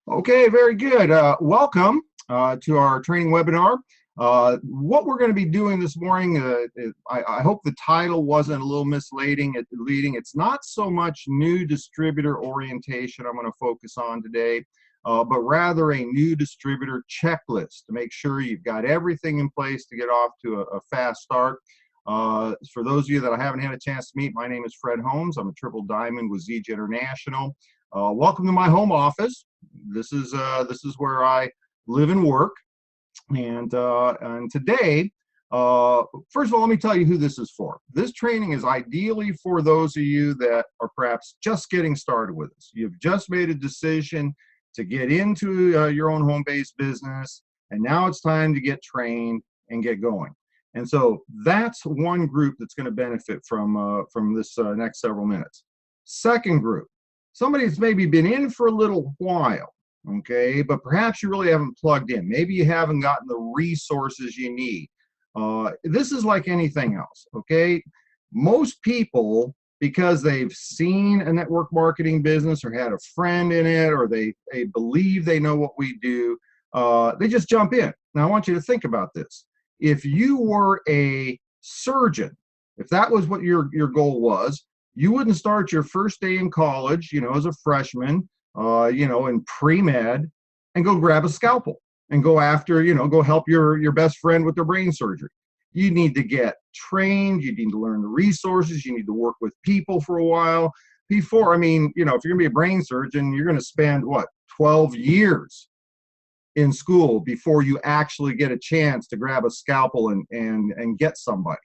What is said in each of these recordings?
Okay, very good. Welcome to our training webinar. What we're going to be doing this morning, I hope the title wasn't a little misleading. It's not so much new distributor orientation I'm going to focus on today, but rather a new distributor checklist to make sure you've got everything in place to get off to a fast start. For those of you that I haven't had a chance to meet, my name is Fred Holmes. I'm a triple diamond with Zija International. Welcome to my home office. This is where I live and work, and today, first of all, let me tell you who this is for. This training is ideally for those of you that are perhaps just getting started with us. You've just made a decision to get into your own home-based business, and now it's time to get trained and get going. And so that's one group that's going to benefit from this next several minutes. Second group, somebody that's maybe been in for a little while, okay, but perhaps you really haven't plugged in. Maybe you haven't gotten the resources you need. This is like anything else, okay? Most people, because they've seen a network marketing business or had a friend in it, or they believe they know what we do, they just jump in. Now, I want you to think about this. If you were a surgeon, if that was what your goal was, you wouldn't start your first day in college, as a freshman, in pre-med, and go grab a scalpel and go after, go help your best friend with their brain surgery. You need to get trained. You need to learn the resources. You need to work with people for a while before. I mean, if you're going to be a brain surgeon, you're going to spend, 12 years in school before you actually get a chance to grab a scalpel and get somebody.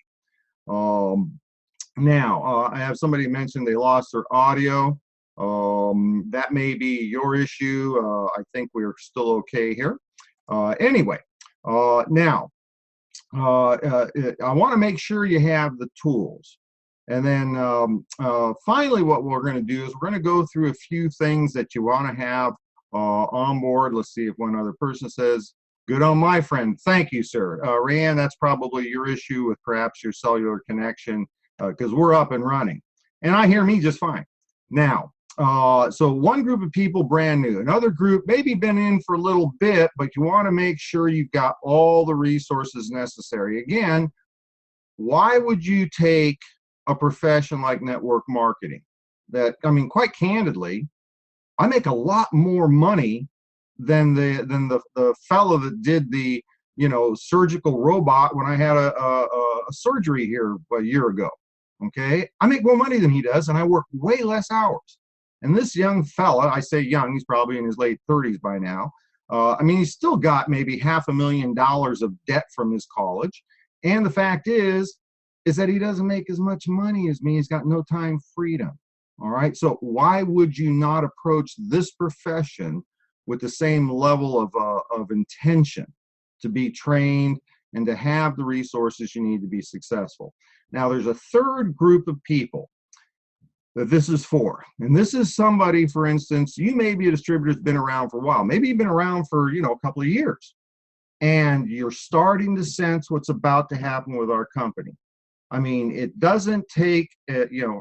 Now, I have somebody mention they lost their audio. That may be your issue. I think we're still okay here. Anyway, now, I want to make sure you have the tools. And then finally, what we're going to do is we're going to go through a few things that you want to have on board. Let's see if one other person says, good on my friend. Thank you, sir. Rayanne, that's probably your issue with perhaps your cellular connection, because we're up and running. And I hear me just fine. Now, so one group of people brand new, another group maybe been in for a little bit, but you want to make sure you've got all the resources necessary. Again, why would you take a profession like network marketing? Quite candidly, I make a lot more money than the fellow that did the surgical robot when I had a surgery here a year ago. Okay, I make more money than he does, and I work way less hours. And this young fella, I say young, he's probably in his late 30s by now. He's still got maybe $500,000 of debt from his college. And the fact is that he doesn't make as much money as me. He's got no time freedom. All right, so why would you not approach this profession with the same level of intention to be trained and to have the resources you need to be successful? Now, there's a third group of people that this is for. And this is somebody, for instance, you may be a distributor that's been around for a while. Maybe you've been around for, a couple of years, and you're starting to sense what's about to happen with our company. It doesn't take, I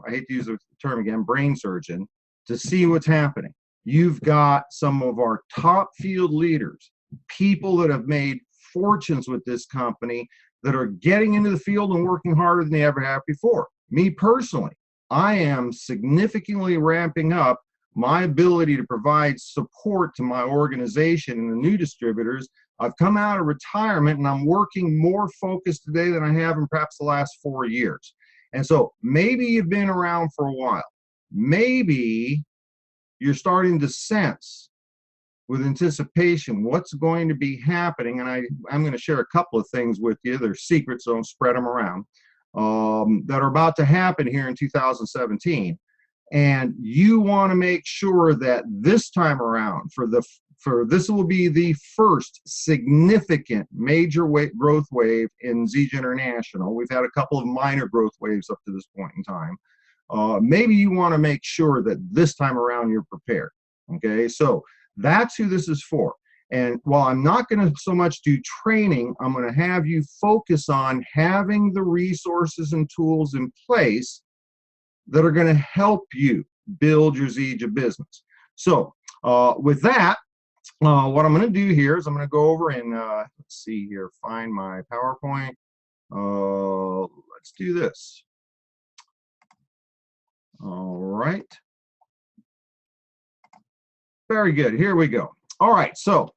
hate to use the term again, brain surgeon, to see what's happening. You've got some of our top field leaders, people that have made fortunes with this company, that are getting into the field and working harder than they ever have before. Me personally, I am significantly ramping up my ability to provide support to my organization and the new distributors. I've come out of retirement and I'm working more focused today than I have in perhaps the last 4 years. And so maybe you've been around for a while. Maybe you're starting to sense with anticipation what's going to be happening. And I'm going to share a couple of things with you. They're secrets, so don't spread them around, that are about to happen here in 2017. And you want to make sure that this time around, this will be the first significant major growth wave in Zija International. We've had a couple of minor growth waves up to this point in time. Maybe you want to make sure that this time around you're prepared. Okay, so that's who this is for. And while I'm not going to so much do training, I'm going to have you focus on having the resources and tools in place that are going to help you build your Zija business. So with that, what I'm going to do here is I'm going to go over and let's see here, find my PowerPoint. Let's do this. All right. Very good. Here we go. All right. So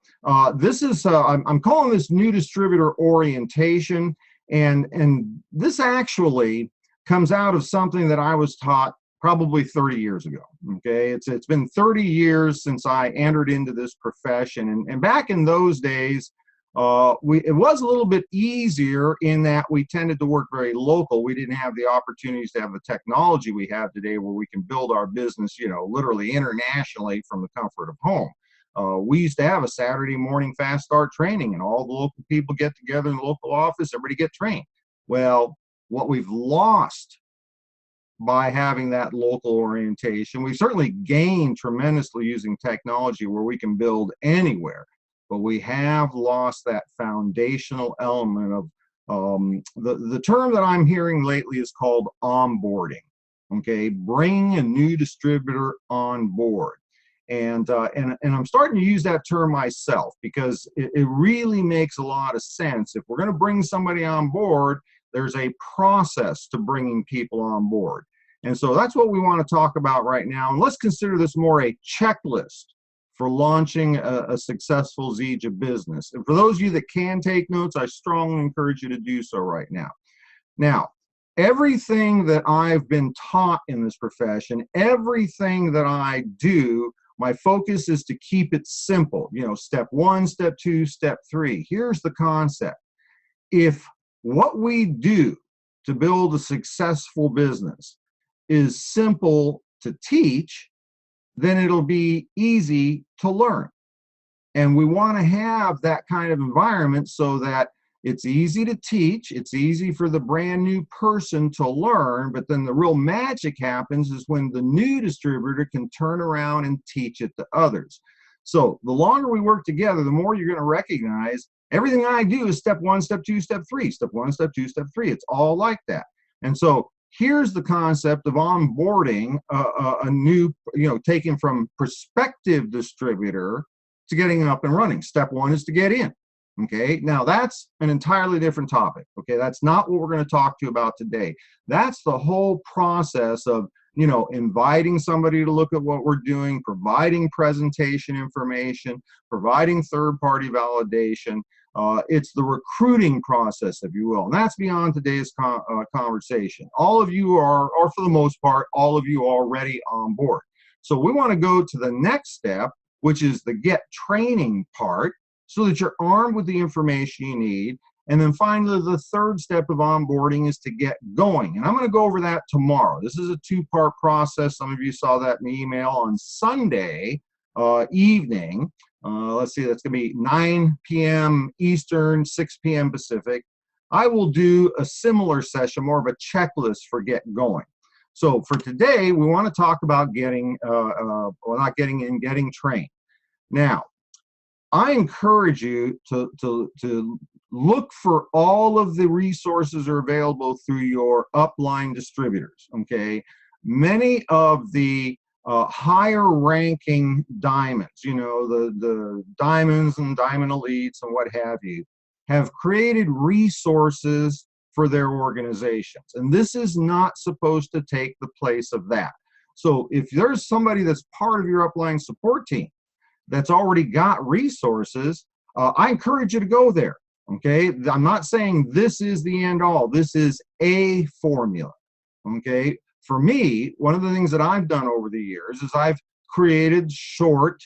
this is I'm calling this new distributor orientation, and this actually comes out of something that I was taught probably 30 years ago. Okay, it's been 30 years since I entered into this profession, and back in those days, it was a little bit easier in that we tended to work very local. We didn't have the opportunities to have the technology we have today, where we can build our business, you know, literally internationally from the comfort of home. We used to have a Saturday morning fast start training, and all the local people get together in the local office, everybody get trained. Well, what we've lost by having that local orientation, we've certainly gained tremendously using technology where we can build anywhere, but we have lost that foundational element of the term that I'm hearing lately is called onboarding. Okay, bring a new distributor on board. And I'm starting to use that term myself, because it really makes a lot of sense. If we're going to bring somebody on board, there's a process to bringing people on board. And so that's what we want to talk about right now. And let's consider this more a checklist for launching a successful Zija business. And for those of you that can take notes, I strongly encourage you to do so right now. Now, everything that I've been taught in this profession, everything that I do, my focus is to keep it simple. You know, step 1, step 2, step 3. Here's the concept. If what we do to build a successful business is simple to teach, then it'll be easy to learn. And we want to have that kind of environment so that it's easy to teach, it's easy for the brand new person to learn, but then the real magic happens is when the new distributor can turn around and teach it to others. So the longer we work together, the more you're going to recognize everything I do is step 1, step 2, step 3, step 1, step 2, step 3. It's all like that. And so here's the concept of onboarding a new, you know, taking from prospective distributor to getting up and running. Step 1 is to get in. Okay, now that's an entirely different topic. Okay, that's not what we're going to talk to you about today. That's the whole process of, you know, inviting somebody to look at what we're doing, providing presentation information, providing third-party validation. It's the recruiting process, if you will, and that's beyond today's conversation. All of you are, or for the most part, all of you are already on board. So we want to go to the next step, which is the get training part, so that you're armed with the information you need. And then finally, the third step of onboarding is to get going. And I'm going to go over that tomorrow. This is a 2-part process. Some of you saw that in the email on Sunday evening. Let's see, that's going to be 9 p.m. Eastern, 6 p.m. Pacific. I will do a similar session, more of a checklist for get going. So for today, we want to talk about getting, well, not getting in, getting trained. Now, I encourage you to look for all of the resources that are available through your upline distributors, okay? Many of the higher ranking diamonds, you know, the diamonds and diamond elites and what have you, have created resources for their organizations. And this is not supposed to take the place of that. So if there's somebody that's part of your upline support team that's already got resources, I encourage you to go there, okay? I'm not saying this is the end all. This is a formula, okay? For me, one of the things that I've done over the years is I've created short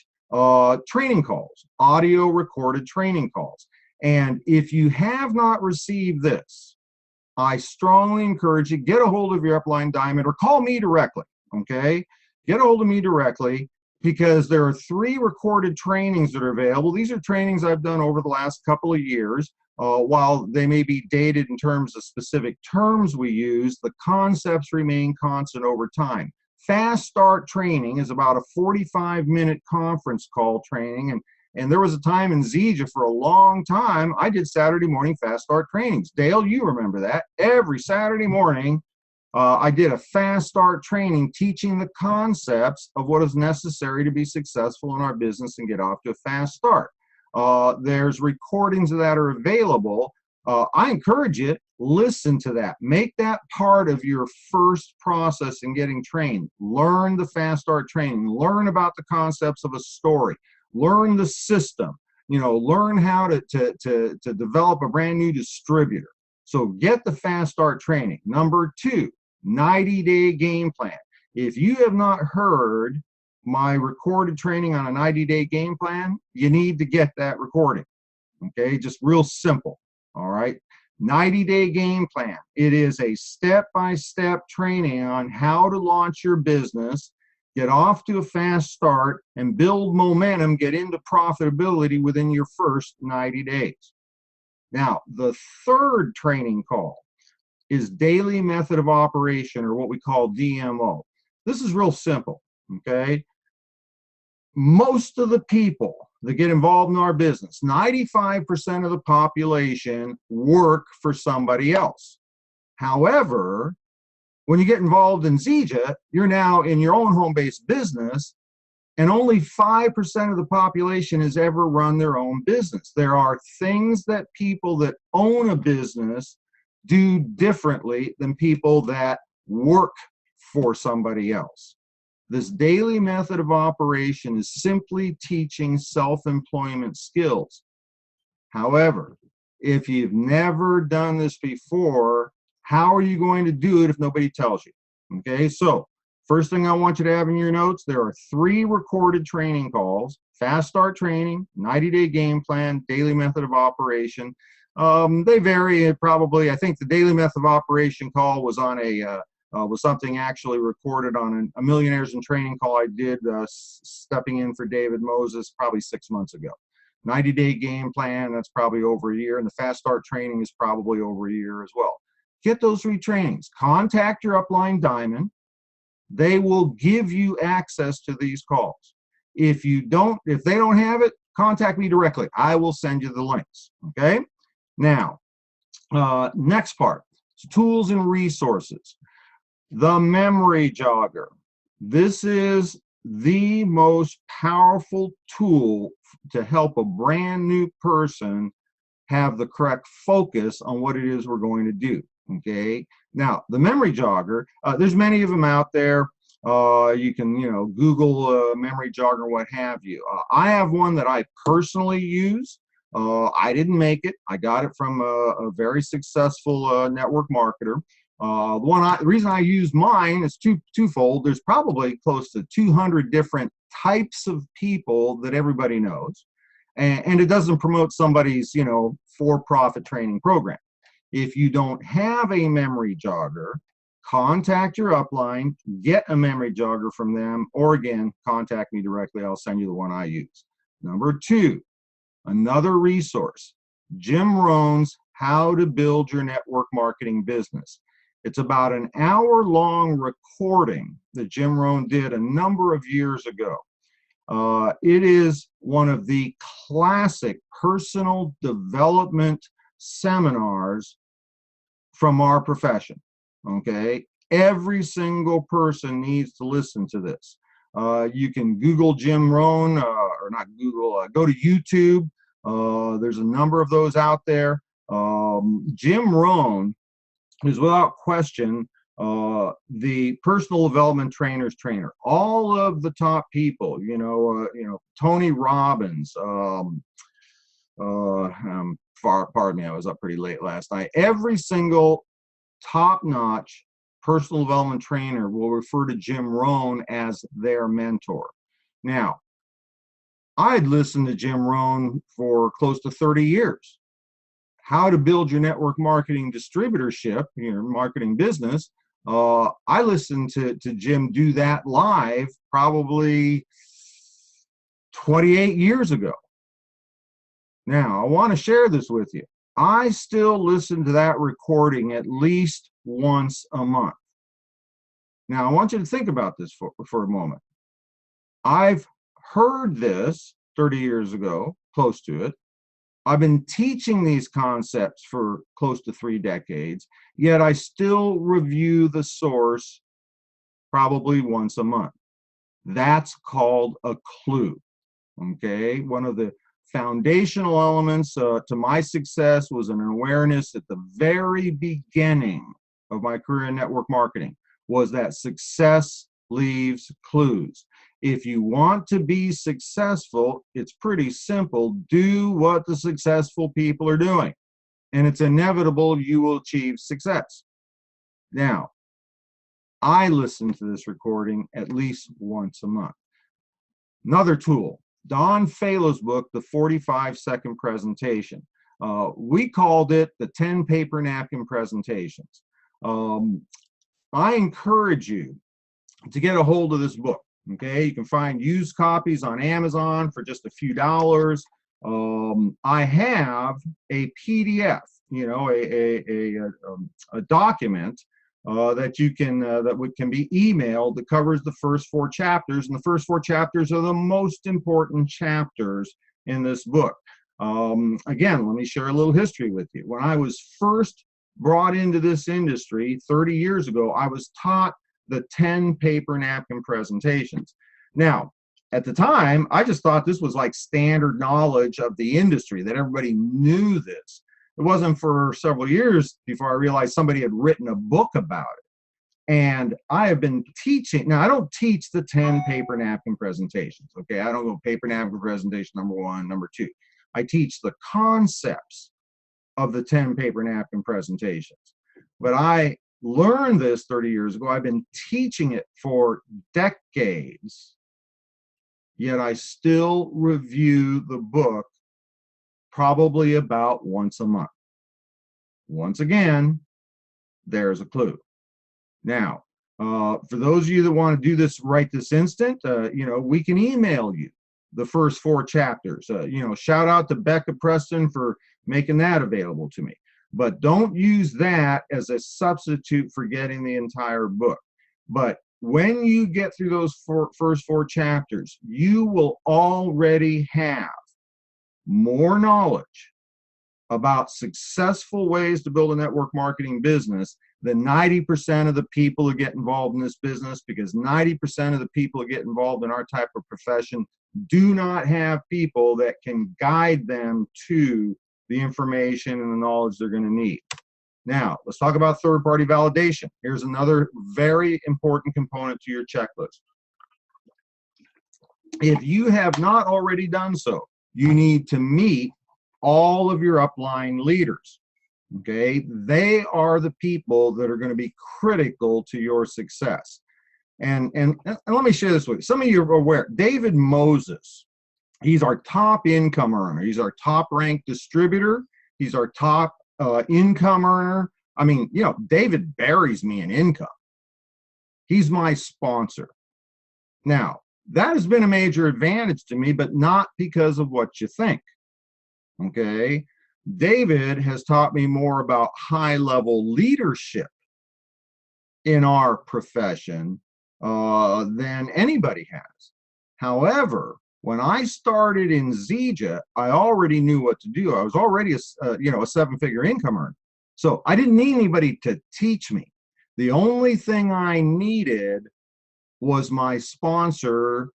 training calls, audio recorded training calls. And if you have not received this, I strongly encourage you, get a hold of your upline diamond or call me directly, okay? Get a hold of me directly, because there are 3 recorded trainings that are available. These are trainings I've done over the last couple of years. While they may be dated in terms of specific terms we use, the concepts remain constant over time. Fast Start training is about a 45-minute conference call training, and there was a time in Zija for a long time I did Saturday morning Fast Start trainings. Dale, you remember that. Every Saturday morning I did a fast start training teaching the concepts of what is necessary to be successful in our business and get off to a fast start. There's recordings of that are available. I encourage you, listen to that. Make that part of your first process in getting trained. Learn the fast start training. Learn about the concepts of a story. Learn the system. Learn how to develop a brand new distributor. So get the fast start training. Number 2, 90-day game plan. If you have not heard my recorded training on a 90-day game plan, you need to get that recording. Okay, just real simple. All right, 90-day game plan. It is a step-by-step training on how to launch your business, get off to a fast start, and build momentum, get into profitability within your first 90 days. Now, the third training call is daily method of operation, or what we call DMO. This is real simple, okay? Most of the people that get involved in our business, 95% of the population work for somebody else. However, when you get involved in Zija, you're now in your own home-based business, and only 5% of the population has ever run their own business. There are things that people that own a business do differently than people that work for somebody else. This daily method of operation is simply teaching self-employment skills. However, if you've never done this before, how are you going to do it if nobody tells you? Okay, so first thing I want you to have in your notes, there are 3 recorded training calls: fast start training, 90-day game plan, daily method of operation. They vary. Probably, I think the daily method of operation call was on was something actually recorded on a Millionaires in Training call I did, stepping in for David Moses probably 6 months ago. 90-day game plan, that's probably over a year, and the fast start training is probably over a year as well. Get those 3 trainings. Contact your upline diamond. They will give you access to these calls. If they don't have it, contact me directly. I will send you the links. Okay. Now, next part, tools and resources. The memory jogger. This is the most powerful tool to help a brand new person have the correct focus on what it is we're going to do. Okay. Now, the memory jogger, there's many of them out there. You can, Google memory jogger, what have you. I have one that I personally use. I didn't make it. I got it from a very successful network marketer. The reason I use mine is twofold. There's probably close to 200 different types of people that everybody knows, and it doesn't promote somebody's, for-profit training program. If you don't have a memory jogger, contact your upline, get a memory jogger from them, or again, contact me directly. I'll send you the one I use. Number 2, another resource, Jim Rohn's How to Build Your Network Marketing Business. It's about an hour-long recording that Jim Rohn did a number of years ago. It is one of the classic personal development seminars from our profession. Okay, every single person needs to listen to this. You can Google Jim Rohn, or not Google, go to YouTube. There's a number of those out there. Jim Rohn is without question the personal development trainer's trainer. All of the top people, Tony Robbins, pardon me, I was up pretty late last night. Every single top-notch personal development trainer will refer to Jim Rohn as their mentor. Now, I'd listened to Jim Rohn for close to 30 years. How to build your network marketing distributorship, your marketing business. I listened to Jim do that live probably 28 years ago. Now, I want to share this with you. I still listen to that recording at least once a month. Now, I want you to think about this for a moment. I've heard this 30 years ago, close to it. I've been teaching these concepts for close to 3 decades, yet I still review the source probably once a month. That's called a clue. Okay, one of the foundational elements to my success was an awareness at the very beginning of my career in network marketing, was that success leaves clues. If you want to be successful, it's pretty simple. Do what the successful people are doing, and it's inevitable you will achieve success. Now, I listen to this recording at least once a month. Another tool, Don Falo's book, The 45-Second Presentation. We called it the 10 paper napkin presentations. I encourage you to get a hold of this book. Okay, you can find used copies on Amazon for just a few dollars. I have a PDF, you know, a document that you can that can be emailed that covers the first 4 chapters, and the first 4 chapters are the most important chapters in this book. Again, let me share a little history with you. When I was first brought into this industry 30 years ago, I was taught the 10 paper napkin presentations. Now, at the time, I just thought this was like standard knowledge of the industry, that everybody knew this. It wasn't for several years before I realized somebody had written a book about it. And I have been teaching. Now, I don't teach the 10 paper napkin presentations. Okay, I don't go paper napkin presentation number 1, number 2. I teach the concepts of the 10 paper napkin presentations. But I learned this 30 years ago. I've been teaching it for decades, yet I still review the book probably about once a month. Once again, there's a clue. Now, for those of you that want to do this right this instant, you know, we can email you the first 4 chapters. You know, shout out to Becca Preston for making that available to me. But don't use that as a substitute for getting the entire book. But when you get through those first 4 chapters, you will already have more knowledge about successful ways to build a network marketing business than 90% of the people who get involved in this business, because 90% of the people who get involved in our type of profession do not have people that can guide them to the information and the knowledge they're going to need. Now, let's talk about third-party validation. Here's another very important component to your checklist. If you have not already done so, you need to meet all of your upline leaders. Okay, they are the people that are going to be critical to your success. And let me share this with you. Some of you are aware, David Moses, he's our top income earner. He's our top ranked distributor. He's our top income earner. I mean, you know, David buries me in income. He's my sponsor. Now, that has been a major advantage to me, but not because of what you think. Okay, David has taught me more about high-level leadership in our profession than anybody has. However, when I started in Zija, I already knew what to do. I was already a 7-figure income earner, so I didn't need anybody to teach me. The only thing I needed was my sponsor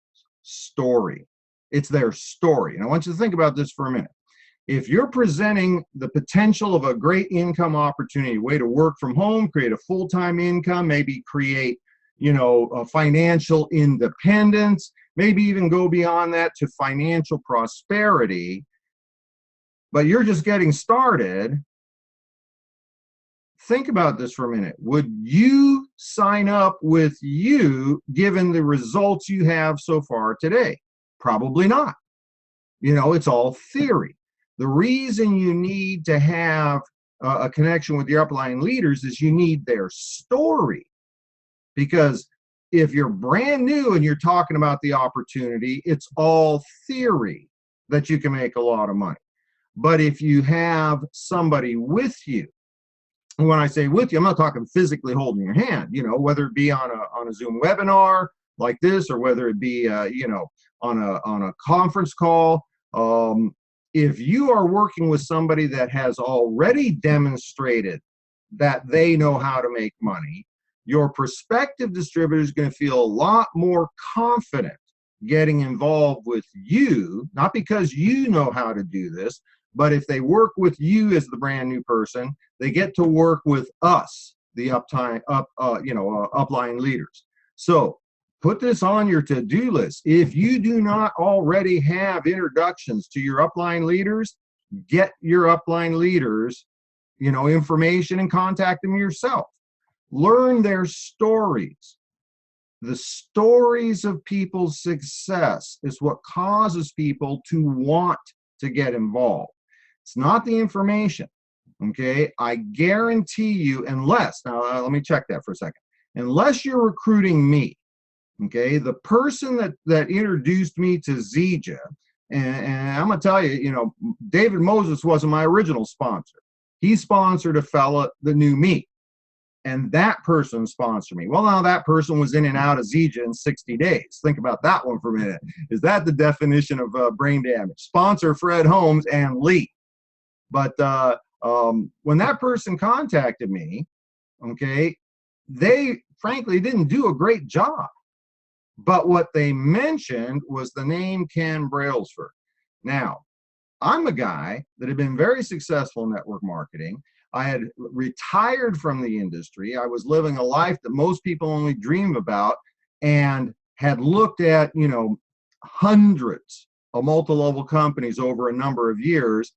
story. It's their story, and I want you to think about this for a minute. If you're presenting the potential of a great income opportunity, a way to work from home, create a full-time income, maybe create, you know, a financial independence, maybe even go beyond that to financial prosperity, but you're just getting started, think about this for a minute. Would you sign up with you given the results you have so far today? Probably not. You know, it's all theory. The reason you need to have a connection with your upline leaders is you need their story. Because if you're brand new and you're talking about the opportunity, it's all theory that you can make a lot of money. But if you have somebody with you, and when I say with you, I'm not talking physically holding your hand, you know, whether it be on a Zoom webinar like this, or whether it be, you know, on a conference call, if you are working with somebody that has already demonstrated that they know how to make money, your prospective distributor is going to feel a lot more confident getting involved with you, not because you know how to do this, but if they work with you as the brand new person, they get to work with us, the upline leaders. So put this on your to-do list. If you do not already have introductions to your upline leaders, get your upline leaders, information and contact them yourself. Learn their stories. The stories of people's success is what causes people to want to get involved. It's not the information, okay? I guarantee you, unless, now let me check that for a second, unless you're recruiting me, okay, the person that introduced me to Zija, and I'm gonna tell you, David Moses wasn't my original sponsor. He sponsored a fella that knew me, and that person sponsored me. Well, now that person was in and out of Zija in 60 days. Think about that one for a minute. Is that the definition of brain damage? Sponsor Fred Holmes and leave. But when that person contacted me, okay, they frankly didn't do a great job. But what they mentioned was the name Ken Brailsford. Now, I'm a guy that had been very successful in network marketing. I had retired from the industry. I was living a life that most people only dream about, and had looked at, hundreds of multi-level companies over a number of years,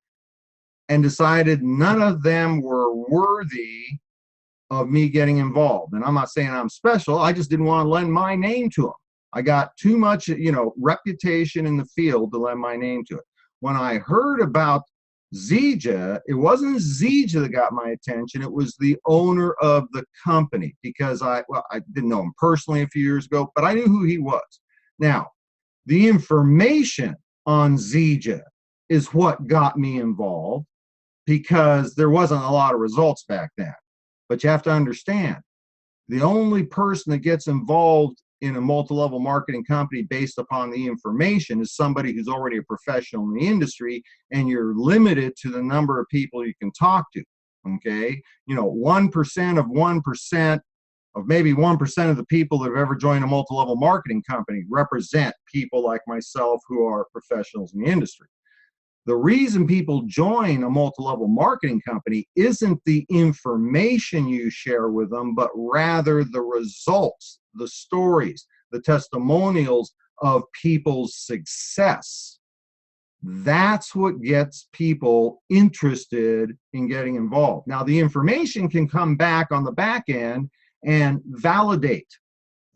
and decided none of them were worthy of me getting involved. And I'm not saying I'm special. I just didn't want to lend my name to them. I got too much, reputation in the field to lend my name to it. When I heard about Zija, it wasn't Zija that got my attention. It was the owner of the company, because I didn't know him personally a few years ago, but I knew who he was. Now, the information on Zija is what got me involved, because there wasn't a lot of results back then. But you have to understand, the only person that gets involved in a multi-level marketing company based upon the information is somebody who's already a professional in the industry, and you're limited to the number of people you can talk to, okay? 1% of 1% of maybe 1% of the people that have ever joined a multi-level marketing company represent people like myself who are professionals in the industry. The reason people join a multi-level marketing company isn't the information you share with them, but rather the results, the stories, the testimonials of people's success. That's what gets people interested in getting involved. Now, the information can come back on the back end and validate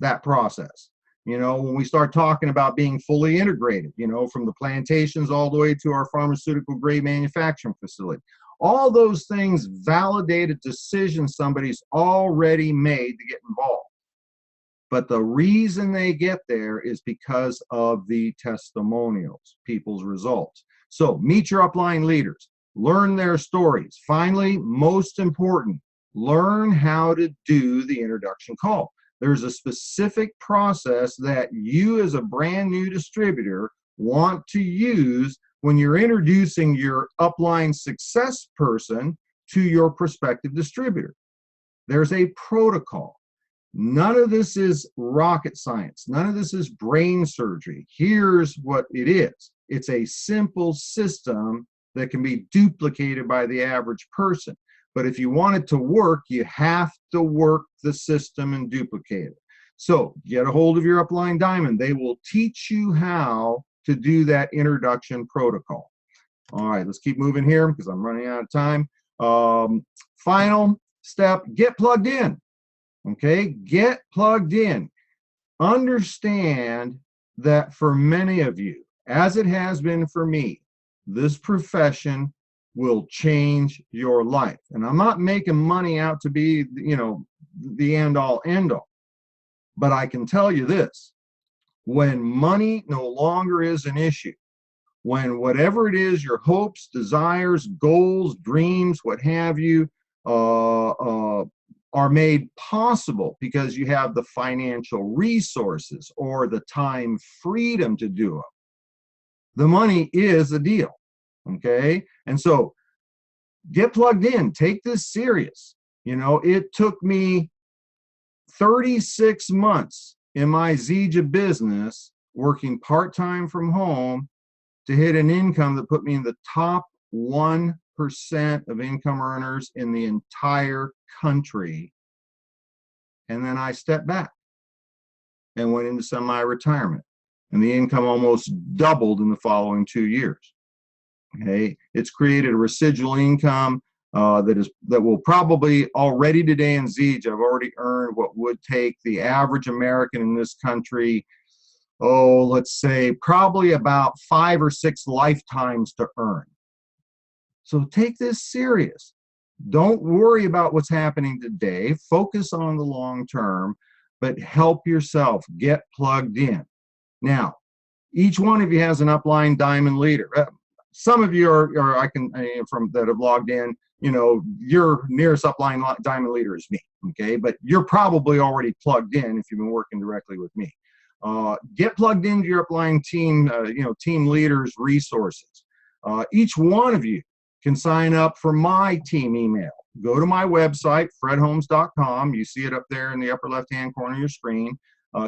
that process. When we start talking about being fully integrated, from the plantations all the way to our pharmaceutical grade manufacturing facility, all those things validate a decision somebody's already made to get involved. But the reason they get there is because of the testimonials, people's results. So meet your upline leaders, learn their stories. Finally, most important, learn how to do the introduction call. There's a specific process that you as a brand new distributor want to use when you're introducing your upline success person to your prospective distributor. There's a protocol. None of this is rocket science. None of this is brain surgery. Here's what it is. It's a simple system that can be duplicated by the average person. But if you want it to work, you have to work the system and duplicate it. So get a hold of your upline diamond. They will teach you how to do that introduction protocol. All right, let's keep moving here because I'm running out of time. Final step, get plugged in. Okay, get plugged in. Understand that for many of you, as it has been for me, this profession will change your life. And I'm not making money out to be, the end all end all. But I can tell you this, when money no longer is an issue, when whatever it is, your hopes, desires, goals, dreams, what have you, are made possible because you have the financial resources or the time freedom to do them, the money is a deal. okay? And so get plugged in, take this serious. You know, it took me 36 months in my Zija business working part-time from home to hit an income that put me in the top 1% of income earners in the entire country. And then I stepped back and went into semi-retirement, and the income almost doubled in the following 2 years. Okay, it's created a residual income that will probably already today in Zija, I've already earned what would take the average American in this country, oh, let's say probably about 5 or 6 lifetimes to earn. So take this serious. Don't worry about what's happening today. Focus on the long term, but help yourself get plugged in. Now, each one of you has an upline diamond leader. Some of you are I can from that have logged in. You know, your nearest upline diamond leader is me. Okay, but you're probably already plugged in if you've been working directly with me. Get plugged into your upline team. Team leaders resources. Each one of you can sign up for my team email. Go to my website, fredholmes.com. You see it up there in the upper left-hand corner of your screen.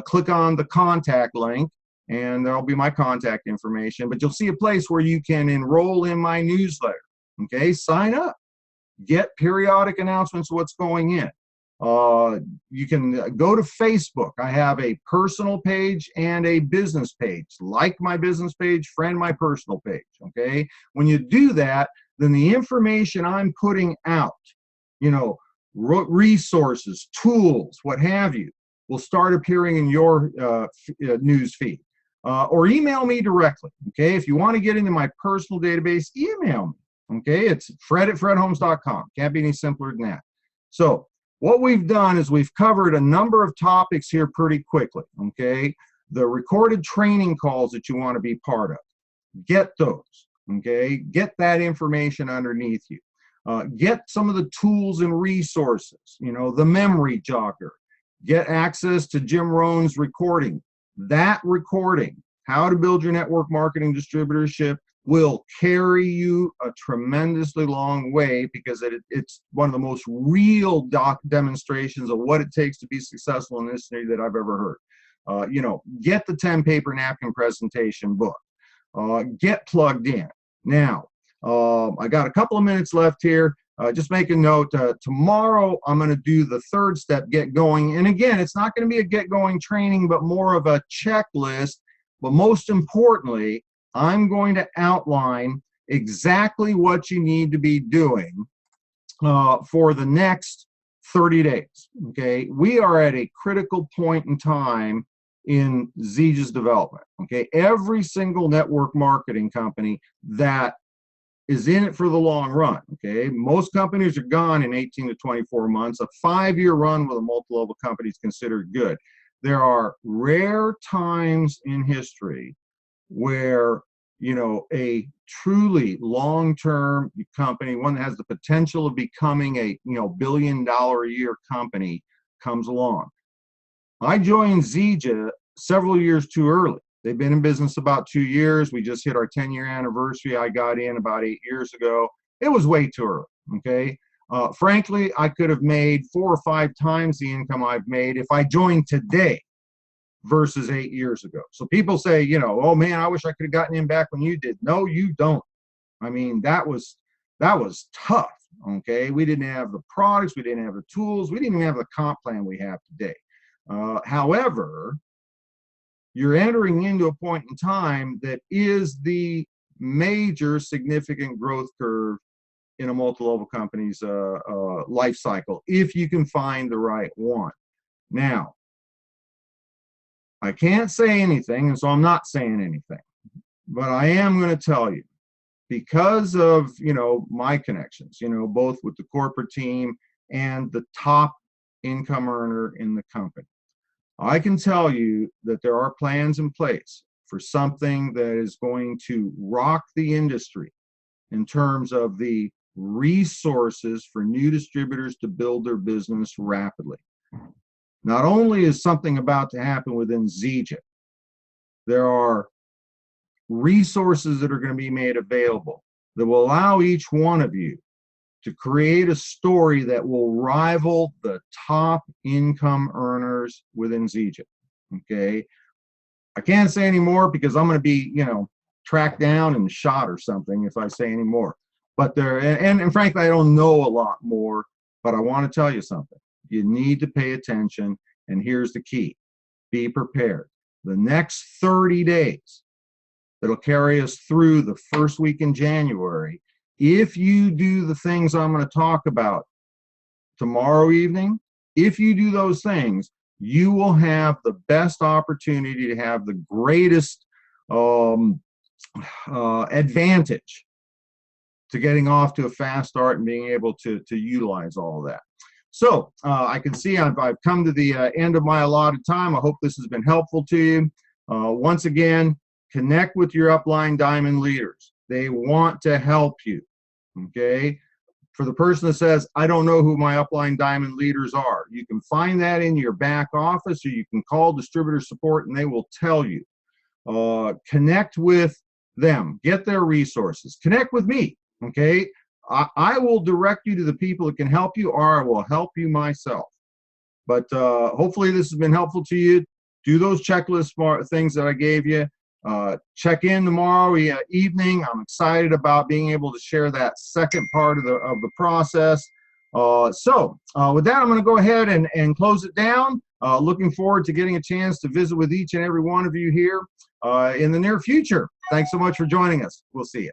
Click on the contact link, and there'll be my contact information. But you'll see a place where you can enroll in my newsletter. Okay, sign up. Get periodic announcements of what's going in. You can go to Facebook. I have a personal page and a business page. Like my business page, friend my personal page. Okay, when you do that, then the information I'm putting out, resources, tools, what have you, will start appearing in your news feed. Or email me directly. Okay, if you want to get into my personal database, email me. Okay, it's fred@fredholmes.com. Can't be any simpler than that. So what we've done is we've covered a number of topics here pretty quickly. Okay, the recorded training calls that you want to be part of, get those. Okay, get that information underneath you. Get some of the tools and resources, the memory jogger. Get access to Jim Rohn's recording. That recording, How to Build Your Network Marketing Distributorship, will carry you a tremendously long way, because it's one of the most real demonstrations of what it takes to be successful in this industry that I've ever heard. Get the 10 paper napkin presentation book. Get plugged in. Now, I got a couple of minutes left here. Just make a note, tomorrow I'm going to do the third step, get going. And again, it's not going to be a get going training, but more of a checklist. But most importantly, I'm going to outline exactly what you need to be doing for the next 30 days. Okay, we are at a critical point in time in Zija's development. Okay, every single network marketing company that is in it for the long run. Okay, most companies are gone in 18 to 24 months. A 5-year run with a multi-level company is considered good. There are rare times in history where a truly long-term company, one that has the potential of becoming a billion-dollar-a-year company, comes along. I joined Zija several years too early. They've been in business about 2 years. We just hit our 10-year anniversary. I got in about 8 years ago. It was way too early. Okay. Frankly, I could have made 4 or 5 times the income I've made if I joined today versus 8 years ago. So people say, oh man, I wish I could have gotten in back when you did. No, you don't. I mean, that was tough. Okay. We didn't have the products. We didn't have the tools. We didn't even have the comp plan we have today. However, you're entering into a point in time that is the major significant growth curve in a multi-level company's life cycle, if you can find the right one. Now, I can't say anything, and so I'm not saying anything, but I am going to tell you, because of my connections, both with the corporate team and the top income earner in the company, I can tell you that there are plans in place for something that is going to rock the industry in terms of the resources for new distributors to build their business rapidly. Not only is something about to happen within Zija, there are resources that are going to be made available that will allow each one of you to create a story that will rival the top income earners within Zija. Okay, I can't say any more because I'm going to be, tracked down and shot or something if I say any more. But and frankly, I don't know a lot more, but I want to tell you something. You need to pay attention, and here's the key. Be prepared. The next 30 days that'll carry us through the first week in January, if you do the things I'm going to talk about tomorrow evening, if you do those things, you will have the best opportunity to have the greatest advantage to getting off to a fast start and being able to utilize all of that. So I can see I've come to the end of my allotted time. I hope this has been helpful to you. Once again, connect with your upline diamond leaders. They want to help you, okay? For the person that says, I don't know who my upline diamond leaders are, you can find that in your back office, or you can call distributor support and they will tell you. Connect with them, get their resources, connect with me, okay? I will direct you to the people that can help you, or I will help you myself. But hopefully this has been helpful to you. Do those checklist things that I gave you. Check in tomorrow evening. I'm excited about being able to share that second part of the process. So with that, I'm going to go ahead and close it down. Looking forward to getting a chance to visit with each and every one of you here in the near future. Thanks so much for joining us. We'll see you.